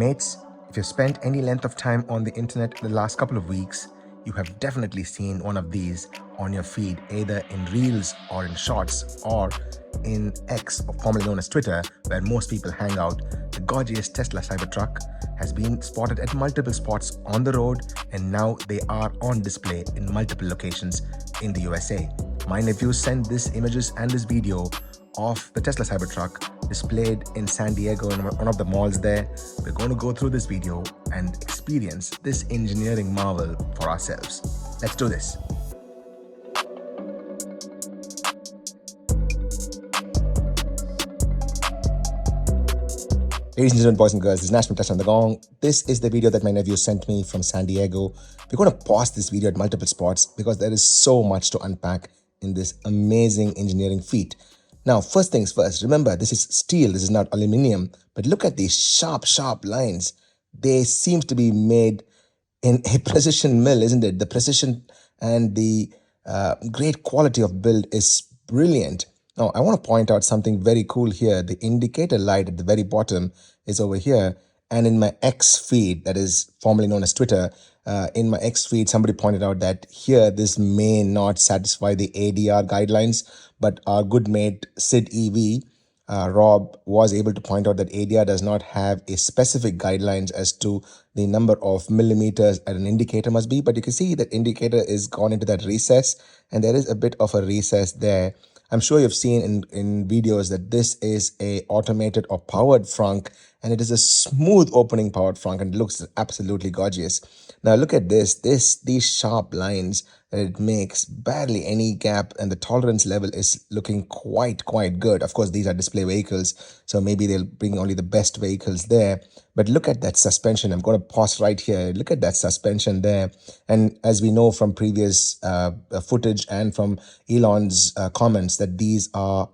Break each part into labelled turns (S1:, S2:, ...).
S1: Mates, if you've spent any length of time on the internet in the last couple of weeks, you have definitely seen one of these on your feed, either in Reels or in Shorts or in X, or formerly known as Twitter, where most people hang out. The gorgeous Tesla Cybertruck has been spotted at multiple spots on the road, and now they are on display in multiple locations in the USA. My nephew sent these images and this video of the Tesla Cybertruck displayed in San Diego in one of the malls there. We're going to go through this video and experience this engineering marvel for ourselves. Let's do this. Ladies and gentlemen, boys and girls, this is National Tesla In The Gong. This is the video that my nephew sent me from San Diego. We're going to pause this video at multiple spots because there is so much to unpack in this amazing engineering feat. Now, first things first, remember, this is steel, this is not aluminum, but look at these sharp lines. They seem to be made in a precision mill, isn't it? The precision and the great quality of build is brilliant. Now, I want to point out something very cool here. The indicator light at the very bottom is over here. And in my X feed, that is formerly known as Twitter, in my X feed, somebody pointed out that here, this may not satisfy the ADR guidelines, but our good mate Sid EV, Rob, was able to point out that ADR does not have a specific guidelines as to the number of millimeters an indicator must be. But you can see that indicator is gone into that recess, and there is a bit of a recess there. I'm sure you've seen in videos that this is a automated or powered frunk, and it is a smooth opening powered frunk, and it looks absolutely gorgeous. Now look at these sharp lines that it makes, barely any gap, and the tolerance level is looking quite good. Of course, these are display vehicles, so maybe they'll bring only the best vehicles there. But look at that suspension. I'm going to pause right here. Look at that suspension there. And as we know from previous footage and from Elon's comments, that these are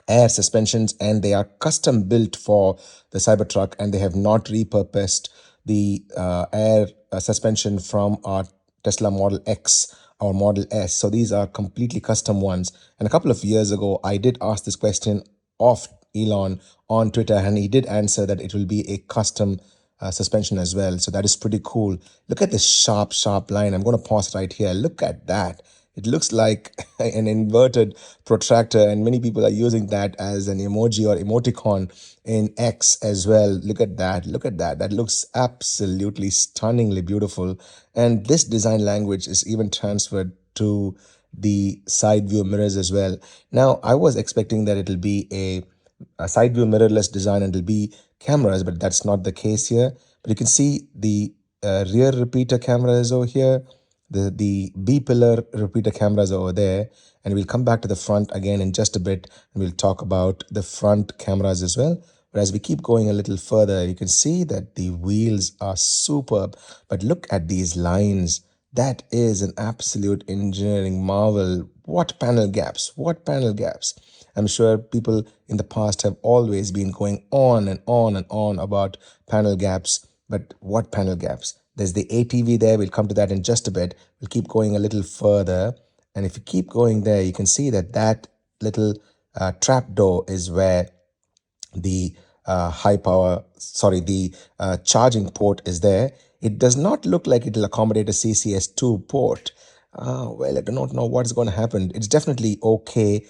S1: air suspensions and they are custom built for the Cybertruck, and they have not repurposed the air suspension from our Tesla Model X or Model S. So these are completely custom ones. And a couple of years ago, I did ask this question of Elon on Twitter, and he did answer that it will be a custom suspension as well. So that is pretty cool. Look at this sharp line. I'm going to pause right here. Look at that. It looks like an inverted protractor, and many people are using that as an emoji or emoticon in X as well. Look at that. Look at that. That looks absolutely stunningly beautiful. And this design language is even transferred to the side view mirrors as well. Now, I was expecting that it'll be a side view mirrorless design and it'll be cameras, but that's not the case here. But you can see the rear repeater camera is over here. The B-pillar repeater cameras over there, and we'll come back to the front again in just a bit, and we'll talk about the front cameras as well. But as we keep going a little further, you can see that the wheels are superb. But look at these lines. That is an absolute engineering marvel. What panel gaps? What panel gaps? I'm sure people in the past have always been going on and on about panel gaps, but what panel gaps? There's the ATV there. We'll come to that in just a bit. We'll keep going a little further. And if you keep going there, you can see that that little trap door is where the charging port is there. It does not look like it will accommodate a CCS2 port. Well, I do not know what's going to happen. It's definitely okay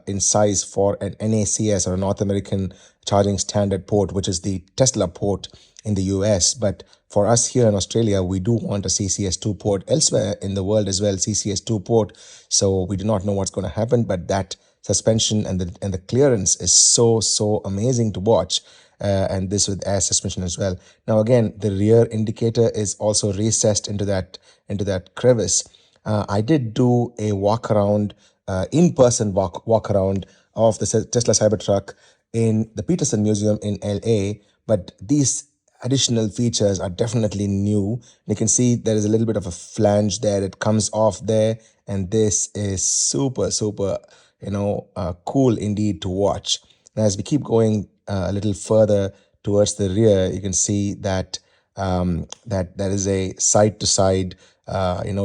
S1: in size for an NACS or a North American charging standard port, which is the Tesla port in the US. But for us here in Australia, we do want a CCS2 port. Elsewhere in the world as well, CCS2 port. So we do not know what's going to happen, but that suspension and the clearance is so amazing to watch. And this with air suspension as well. Now again, the rear indicator is also recessed into that crevice. I did do a walk around, in-person walk around of the Tesla Cybertruck in the Peterson Museum in LA, but these additional features are definitely new. You can see there is a little bit of a flange there that comes off there, and this is super cool indeed to watch. Now, as we keep going a little further towards the rear, you can see that that there is a side-to-side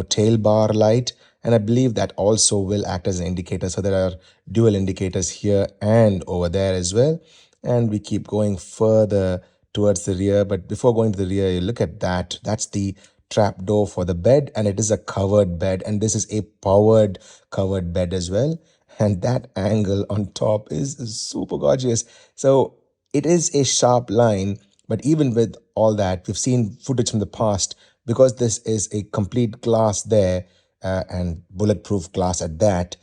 S1: tail bar light, and I believe that also will act as an indicator. So there are dual indicators here and over there as well. And we keep going further towards the rear. But before going to the rear, you look at that. That's the trap door for the bed, and it is a covered bed, and this is a powered covered bed as well. And that angle on top is super gorgeous. So it is a sharp line, but even with all that, we've seen footage from the past, because this is a complete glass there, and bulletproof glass at that.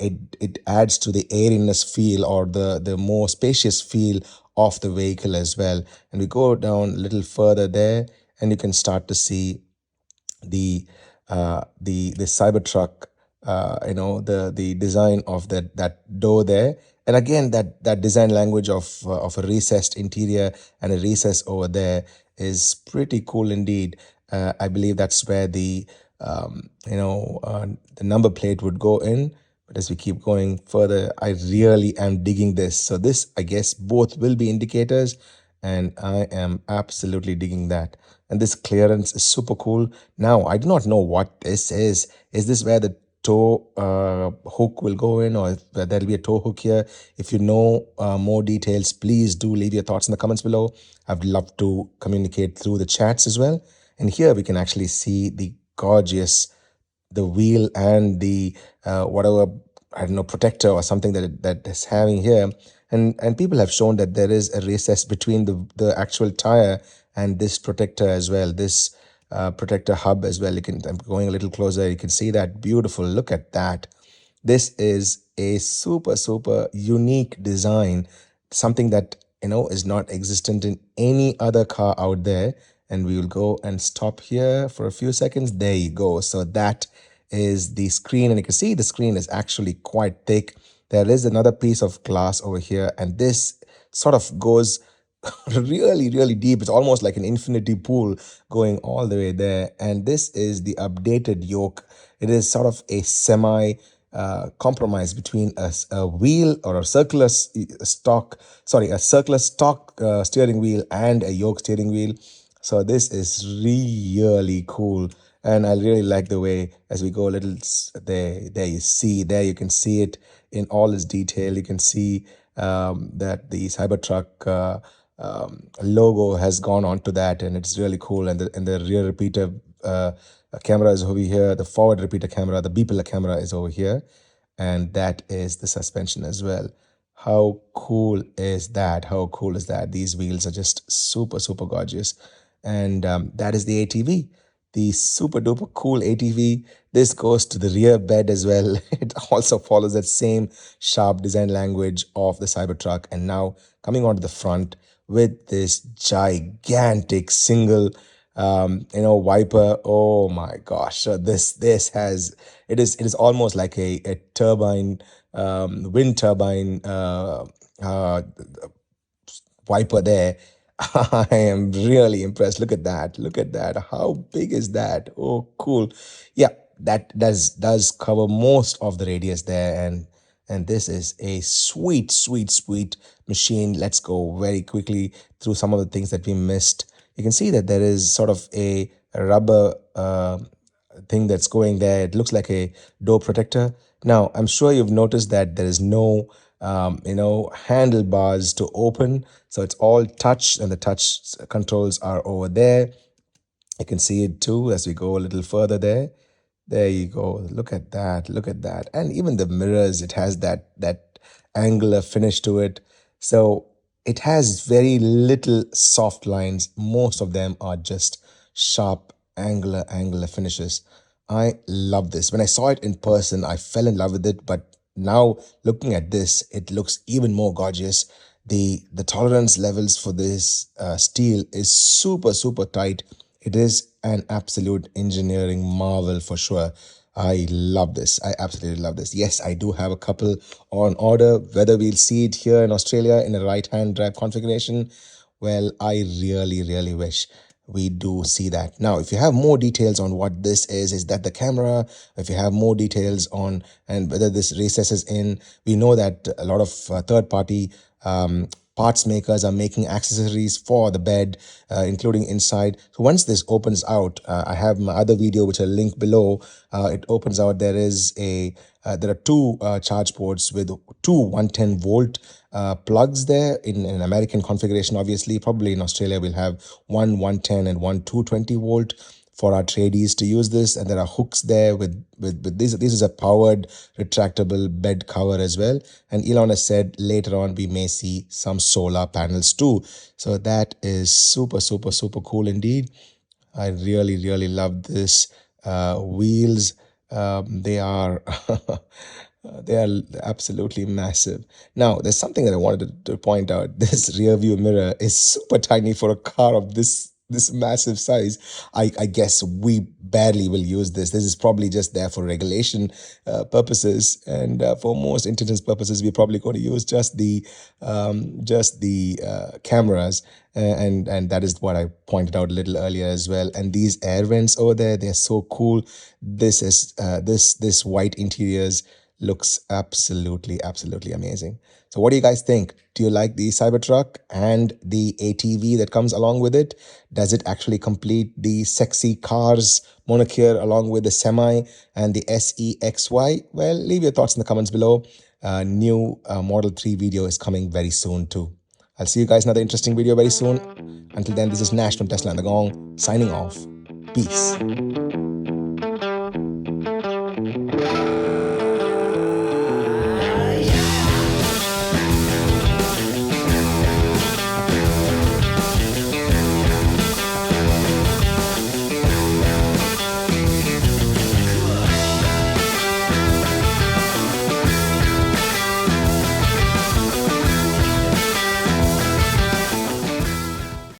S1: It adds to the airiness feel, or the more spacious feel of the vehicle as well. And we go down a little further there, and you can start to see the Cybertruck, the design of that door there. And again, that design language of a recessed interior and a recess over there is pretty cool indeed. I believe that's where the number plate would go in. But as we keep going further, I really am digging this. So this, I guess, both will be indicators, and I am absolutely digging that. And this clearance is super cool. Now, I do not know what this is. Is this where the toe hook will go in, or if there'll be a toe hook here? If you know more details, please do leave your thoughts in the comments below. I'd love to communicate through the chats as well. And here we can actually see the gorgeous, the wheel and the whatever, I don't know, protector or something that is having here. And people have shown that there is a recess between the actual tire and this protector as well, this protector hub as well. I'm going a little closer, you can see that. Beautiful. Look at that. This is a super, super unique design, something that, is not existent in any other car out there. And we will go and stop here for a few seconds. There you go. So that is the screen, and you can see the screen is actually quite thick. There is another piece of glass over here, and this sort of goes really, really deep. It's almost like an infinity pool going all the way there. And this is the updated yoke. It is sort of a semi compromise between a wheel, or a circular stock steering wheel, and a yoke steering wheel. So this is really cool, and I really like the way, as we go a little there you can see it in all its detail. You can see that the Cybertruck logo has gone onto that, and it's really cool. And the rear repeater camera is over here. The forward repeater camera, the B-pillar camera, is over here, and that is the suspension as well. How cool is that? How cool is that? These wheels are just super, super gorgeous. And that is the ATV, the super duper cool ATV. This goes to the rear bed as well. It also follows that same sharp design language of the Cybertruck. And now coming onto the front with this gigantic single wiper. Oh my gosh. So this has, it is almost like a turbine, wind turbine wiper there. I am really impressed. Look at that. Look at that. How big is that? Oh, cool. Yeah, that does cover most of the radius there, and this is a sweet, sweet, sweet machine. Let's go very quickly through some of the things that we missed. You can see that there is sort of a rubber thing that's going there. It looks like a door protector. Now, I'm sure you've noticed that there is no handlebars to open. So it's all touch, and the touch controls are over there. You can see it too as we go a little further there. There you go. Look at that. Look at that. And even the mirrors, it has that angular finish to it. So it has very little soft lines. Most of them are just sharp angular finishes. I love this. When I saw it in person, I fell in love with it, but now looking at this, it looks even more gorgeous. The tolerance levels for this steel is super, super tight. It is an absolute engineering marvel for sure. I love this. I absolutely love this. Yes, I do have a couple on order. Whether we'll see it here in Australia in a right-hand drive configuration, well, I really, really wish we do see that. Now, if you have more details on what this is that the camera? If you have more details on and whether this recesses in, we know that a lot of third-party parts makers are making accessories for the bed, including inside. So once this opens out, I have my other video which I'll link below. It opens out. There are two charge ports with two 110 volt plugs there in an American configuration. Obviously, probably in Australia we'll have one 110 and one 220 volt for our tradies to use this. And there are hooks there with this. This is a powered retractable bed cover as well. And Elon has said later on we may see some solar panels too. So that is super, super, super cool indeed. I really, really love this. Wheels, they are they are absolutely massive. Now, there's something that I wanted to point out. This rear view mirror is super tiny for a car of this massive size. I guess we barely will use this. This is probably just there for regulation purposes, and for most intents purposes, we're probably going to use just the cameras, and that is what I pointed out a little earlier as well. And these air vents over there, they're so cool. This is this white interiors looks absolutely amazing. So what do you guys think? Do you like the Cybertruck and the ATV that comes along with it? Does it actually complete the sexy cars moniker along with the Semi and the SEXY? Well, leave your thoughts in the comments below. New Model 3 video is coming very soon too. I'll see you guys in another interesting video very soon. Until then, this is National Tesla and the Gong signing off. Peace.